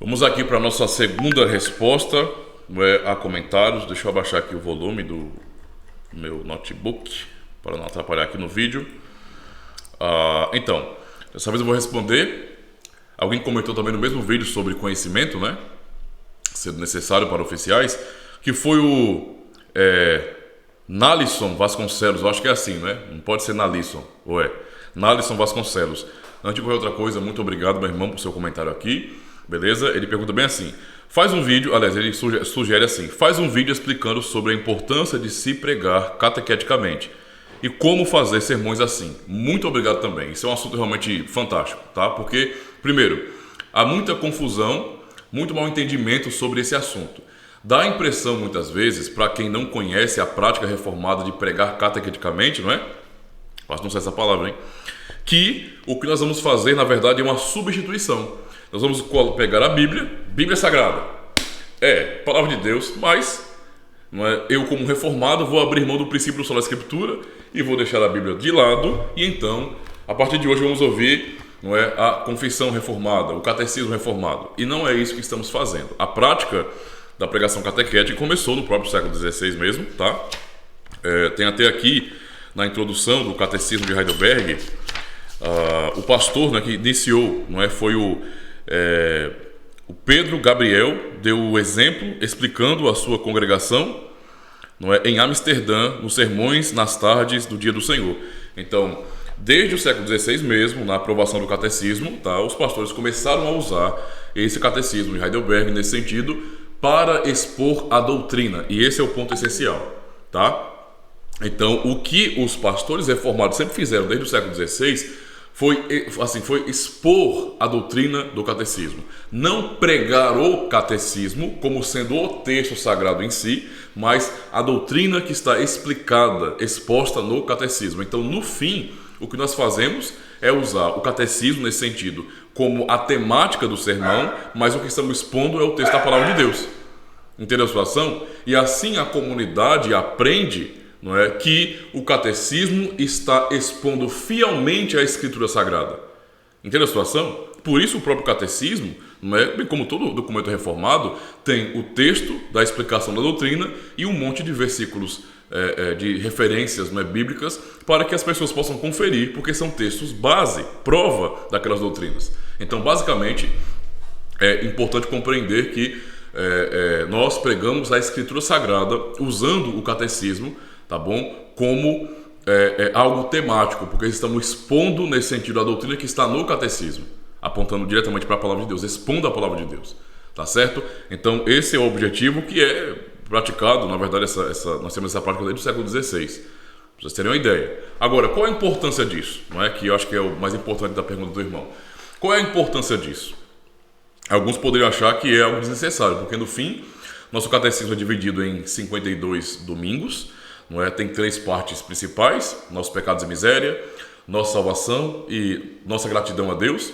Vamos aqui para a nossa segunda resposta a comentários. Deixa eu abaixar aqui o volume do meu notebook para não atrapalhar aqui no vídeo. Então, dessa vez eu vou responder. Alguém comentou também no mesmo vídeo sobre conhecimento, né? Sendo necessário para oficiais, que foi o Nalisson Vasconcelos. Eu acho que é assim, né? Não pode ser Nalisson, ou é? Nalisson Vasconcelos. Antes de qualquer outra coisa, muito obrigado, meu irmão, por seu comentário aqui. Beleza? Ele pergunta bem assim: faz um vídeo, aliás, ele sugere assim: faz um vídeo explicando sobre a importância de se pregar catequeticamente e como fazer sermões assim. Muito obrigado também. Isso é um assunto realmente fantástico, tá? Porque, primeiro, há muita confusão, muito mal entendimento sobre esse assunto. Dá a impressão, muitas vezes, para quem não conhece a prática reformada de pregar catequeticamente, não é? Quase não sei essa palavra, hein? Que o que nós vamos fazer, na verdade, é uma substituição. Nós vamos pegar a Bíblia Sagrada. Palavra de Deus, mas não é, eu, como reformado, vou abrir mão do princípio do sola Escritura e vou deixar a Bíblia de lado. E então, a partir de hoje, vamos ouvir não é, a confissão reformada, o catecismo reformado. E não é isso que estamos fazendo. A prática da pregação catequética começou no próprio século XVI mesmo, tá? Tem até aqui, na introdução do Catecismo de Heidelberg, o pastor, né, que iniciou, não é, foi o Pedro Gabriel, deu o exemplo explicando a sua congregação, não é, em Amsterdã, nos sermões nas tardes do Dia do Senhor. Então, desde o século XVI mesmo, na aprovação do catecismo, tá, os pastores começaram a usar esse catecismo de Heidelberg nesse sentido para expor a doutrina, e esse é o ponto essencial, tá? Então, o que os pastores reformados sempre fizeram desde o século XVI foi expor a doutrina do catecismo. Não pregar o catecismo como sendo o texto sagrado em si, mas a doutrina que está explicada, exposta no catecismo. Então, no fim, o que nós fazemos é usar o catecismo nesse sentido como a temática do sermão, mas o que estamos expondo é o texto da palavra de Deus. Entendeu a situação? E assim a comunidade aprende, não é, que o catecismo está expondo fielmente a Escritura Sagrada. Entende a situação? Por isso o próprio catecismo, não é, bem como todo documento reformado, tem o texto da explicação da doutrina e um monte de versículos de referências, não é, bíblicas, para que as pessoas possam conferir, porque são textos base, prova daquelas doutrinas. Então, basicamente, é importante compreender que nós pregamos a Escritura Sagrada usando o catecismo, tá bom? Como algo temático, porque estamos expondo nesse sentido a doutrina que está no catecismo, apontando diretamente para a palavra de Deus, expondo a palavra de Deus, tá certo? Então esse é o objetivo que é praticado, na verdade nós temos essa prática desde o século XVI, para vocês terem uma ideia. Agora, qual a importância disso? Não é, que eu acho que é o mais importante da pergunta do irmão. Qual é a importância disso? Alguns poderiam achar que é algo desnecessário, porque no fim, nosso catecismo é dividido em 52 domingos, não é? Tem 3 partes principais: nossos pecados e miséria, nossa salvação e nossa gratidão a Deus,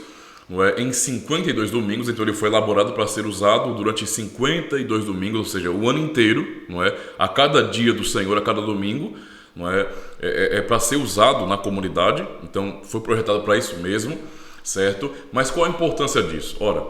não é? Em 52 domingos, então ele foi elaborado para ser usado durante 52 domingos, ou seja, o ano inteiro, não é? A cada dia do Senhor, a cada domingo, não é? Para ser usado na comunidade, então foi projetado para isso mesmo, certo? Mas qual a importância disso? Ora,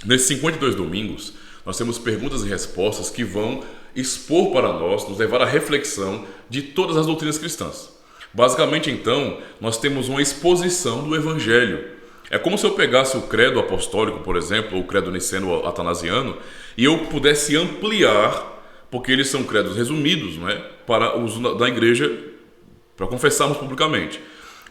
nesses 52 domingos, nós temos perguntas e respostas que vão expor para nós, nos levar à reflexão de todas as doutrinas cristãs. Basicamente, então, nós temos uma exposição do Evangelho. É como se eu pegasse o credo apostólico, por exemplo, ou o credo niceno-atanasiano, e eu pudesse ampliar, porque eles são credos resumidos, não é? Para uso da igreja, para confessarmos publicamente.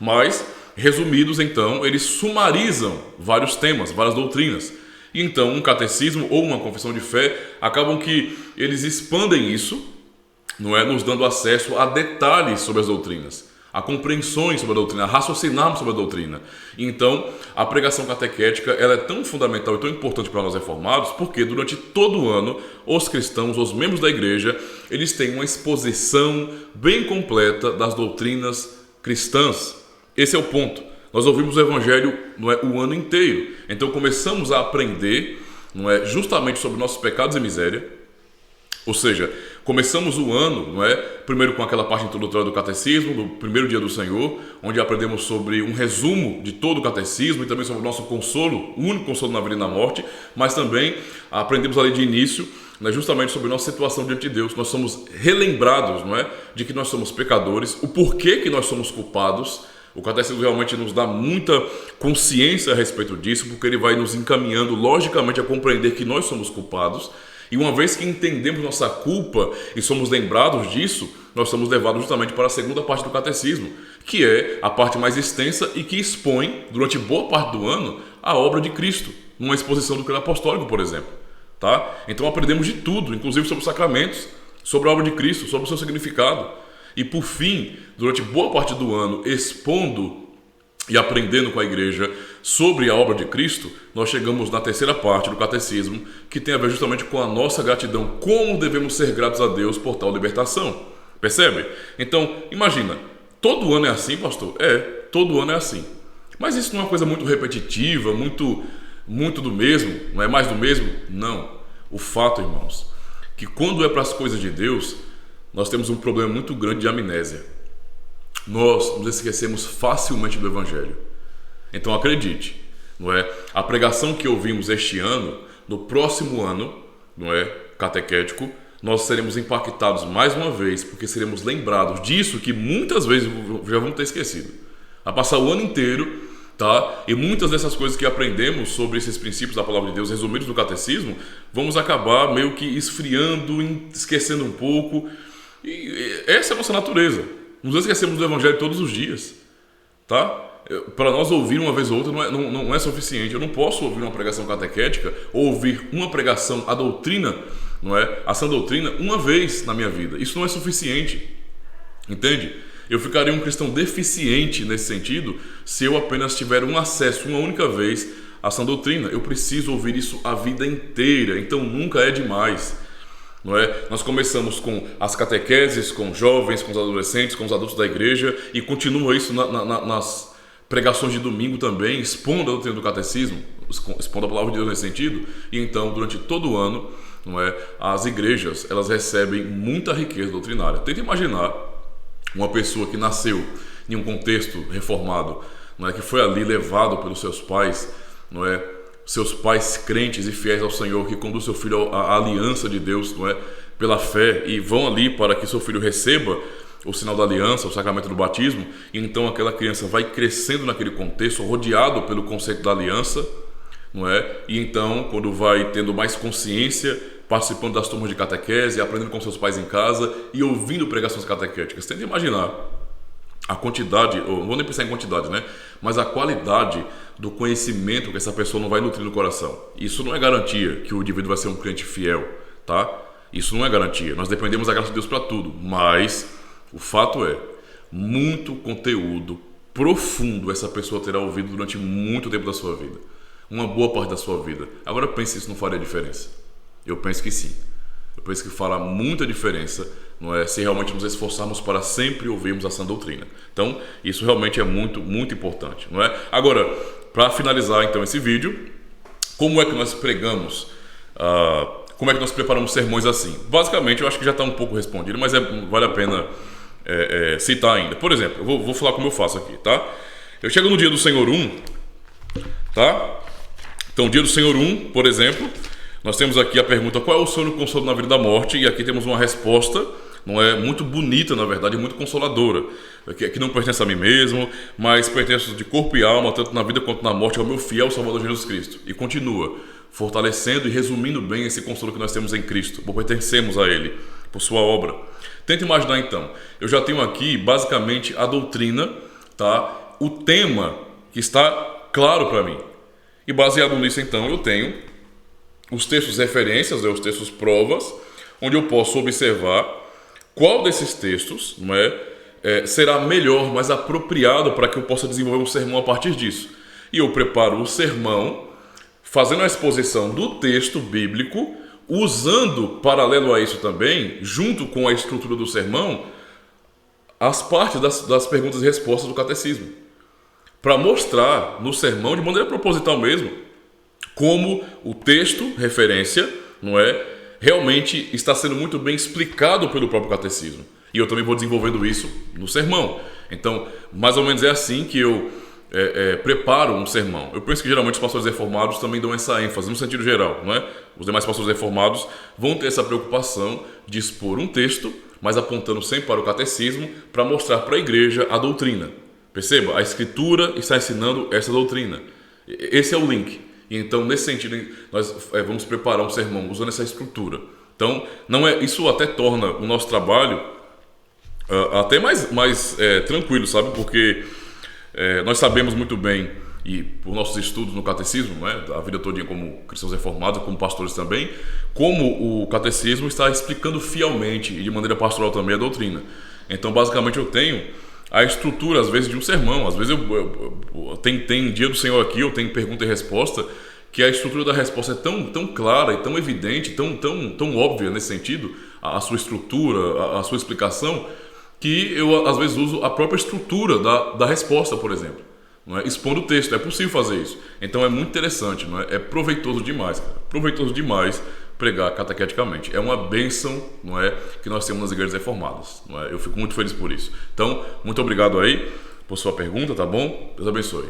Mas, resumidos, então, eles sumarizam vários temas, várias doutrinas. Então, um catecismo ou uma confissão de fé acabam que eles expandem isso, não é, nos dando acesso a detalhes sobre as doutrinas, a compreensões sobre a doutrina, a raciocinarmos sobre a doutrina. Então, a pregação catequética ela é tão fundamental e tão importante para nós reformados, porque durante todo o ano, os cristãos, os membros da igreja, eles têm uma exposição bem completa das doutrinas cristãs. Esse é o ponto. Nós ouvimos o Evangelho, não é, o ano inteiro. Então começamos a aprender, não é, justamente sobre nossos pecados e miséria. Ou seja, Começamos o ano, não é? Primeiro com aquela parte introdutória do catecismo, do primeiro dia do Senhor, onde aprendemos sobre um resumo de todo o catecismo e também sobre o nosso consolo, o único consolo na vida e na morte, mas também aprendemos ali de início, né, justamente sobre nossa situação diante de Deus. Nós somos relembrados, não é? De que nós somos pecadores, o porquê que nós somos culpados. O catecismo realmente nos dá muita consciência a respeito disso, porque ele vai nos encaminhando logicamente a compreender que nós somos culpados. E uma vez que entendemos nossa culpa e somos lembrados disso, nós somos levados justamente para a segunda parte do catecismo, que é a parte mais extensa e que expõe, durante boa parte do ano, a obra de Cristo, numa exposição do credo apostólico, por exemplo. Tá? Então aprendemos de tudo, inclusive sobre os sacramentos, sobre a obra de Cristo, sobre o seu significado. E por fim, durante boa parte do ano, expondo e aprendendo com a igreja sobre a obra de Cristo, nós chegamos na terceira parte do catecismo, que tem a ver justamente com a nossa gratidão, como devemos ser gratos a Deus por tal libertação. Percebe? Então, imagina, todo ano é assim, pastor? Todo ano é assim. Mas isso não é uma coisa muito repetitiva, muito do mesmo, não é mais do mesmo? Não. O fato, irmãos, que quando é para as coisas de Deus, nós temos um problema muito grande de amnésia. Nós nos esquecemos facilmente do Evangelho. Então acredite, não é? A pregação que ouvimos este ano, no próximo ano, não é, catequético, nós seremos impactados mais uma vez, porque seremos lembrados disso que muitas vezes já vamos ter esquecido. A passar o ano inteiro, tá? E muitas dessas coisas que aprendemos sobre esses princípios da palavra de Deus resumidos no catecismo, vamos acabar meio que esfriando, esquecendo um pouco. E essa é a nossa natureza. Nos esquecemos do Evangelho todos os dias, tá? Para nós ouvir uma vez ou outra não é suficiente. Eu não posso ouvir uma pregação catequética ou ouvir uma pregação, a doutrina, não é? A sã doutrina, uma vez na minha vida. Isso não é suficiente, entende? Eu ficaria um cristão deficiente nesse sentido se eu apenas tiver um acesso uma única vez à sã doutrina. Eu preciso ouvir isso a vida inteira, então nunca é demais. Não é? Nós começamos com as catequeses, com os jovens, com os adolescentes, com os adultos da igreja e continua isso nas pregações de domingo também, expondo a doutrina do catecismo, expondo a palavra de Deus nesse sentido. E então, durante todo o ano, não é, as igrejas elas recebem muita riqueza doutrinária. Tenta imaginar uma pessoa que nasceu em um contexto reformado, não é, que foi ali levado pelos seus pais, não é, seus pais crentes e fiéis ao Senhor, que conduz seu filho à aliança de Deus, não é, pela fé, e vão ali para que seu filho receba o sinal da aliança, o sacramento do batismo. E então aquela criança vai crescendo naquele contexto, rodeado pelo conceito da aliança, não é? E então, quando vai tendo mais consciência, participando das turmas de catequese, aprendendo com seus pais em casa e ouvindo pregações catequéticas. Tenta imaginar a quantidade, ou não vou nem pensar em quantidade, né? Mas a qualidade do conhecimento que essa pessoa não vai nutrir no coração. Isso não é garantia que o indivíduo vai ser um crente fiel, tá? Isso não é garantia. Nós dependemos da graça de Deus para tudo, mas o fato é, muito conteúdo profundo essa pessoa terá ouvido durante muito tempo da sua vida. Uma boa parte da sua vida. Agora pense se isso não faria diferença. Eu penso que sim. Eu penso que fará muita diferença, não é, se realmente nos esforçarmos para sempre ouvirmos a sã doutrina. Então, isso realmente é muito, muito importante, não é? Agora, para finalizar então esse vídeo, como é que nós pregamos, como é que nós preparamos sermões assim? Basicamente, eu acho que já está um pouco respondido, mas vale a pena citar ainda. Por exemplo, eu vou falar como eu faço aqui, tá? Eu chego no dia do Senhor 1, tá? Então, dia do Senhor 1, por exemplo, nós temos aqui a pergunta: qual é o sonho e o consolo na vida da morte? E aqui temos uma resposta, não é, muito bonita, na verdade, muito consoladora, que não pertence a mim mesmo, mas pertence de corpo e alma, tanto na vida quanto na morte, ao meu fiel Salvador Jesus Cristo. E continua fortalecendo e resumindo bem esse consolo que nós temos em Cristo, por pertencemos a Ele, por sua obra. Tenta imaginar então, eu já tenho aqui basicamente a doutrina, tá? O tema que está claro para mim. E baseado nisso então eu tenho os textos referências, os textos provas, onde eu posso observar qual desses textos, não é, será melhor, mais apropriado para que eu possa desenvolver um sermão a partir disso. E eu preparo o sermão fazendo a exposição do texto bíblico, usando, paralelo a isso também, junto com a estrutura do sermão, as partes das perguntas e respostas do catecismo, para mostrar no sermão, de maneira proposital mesmo, como o texto, referência, não é, realmente está sendo muito bem explicado pelo próprio catecismo. E eu também vou desenvolvendo isso no sermão. Então, mais ou menos é assim que eu preparo um sermão. Eu penso que geralmente os pastores reformados também dão essa ênfase, no sentido geral, não é? Os demais pastores reformados vão ter essa preocupação de expor um texto, mas apontando sempre para o catecismo, para mostrar para a igreja a doutrina. Perceba, a Escritura está ensinando essa doutrina. Esse é o link. E então, nesse sentido, nós vamos preparar um sermão usando essa estrutura. Então, isso até torna o nosso trabalho até mais tranquilo, sabe? Porque nós sabemos muito bem, e por nossos estudos no catecismo, né, a vida toda como cristãos reformados, como pastores também, como o catecismo está explicando fielmente e de maneira pastoral também a doutrina. Então, basicamente, eu tenho a estrutura, às vezes, de um sermão. Às vezes tem dia do Senhor aqui, eu tenho pergunta e resposta, que a estrutura da resposta é tão clara e tão evidente, tão óbvia nesse sentido, a sua estrutura, a sua explicação, que eu, às vezes, uso a própria estrutura da resposta, por exemplo, não é? Expondo o texto. É possível fazer isso. Então, é muito interessante, não é? É proveitoso demais, cara. Proveitoso demais pregar catequeticamente. É uma bênção, não é, que nós temos nas igrejas reformadas, não é? Eu fico muito feliz por isso. Então, muito obrigado aí por sua pergunta, tá bom? Deus abençoe.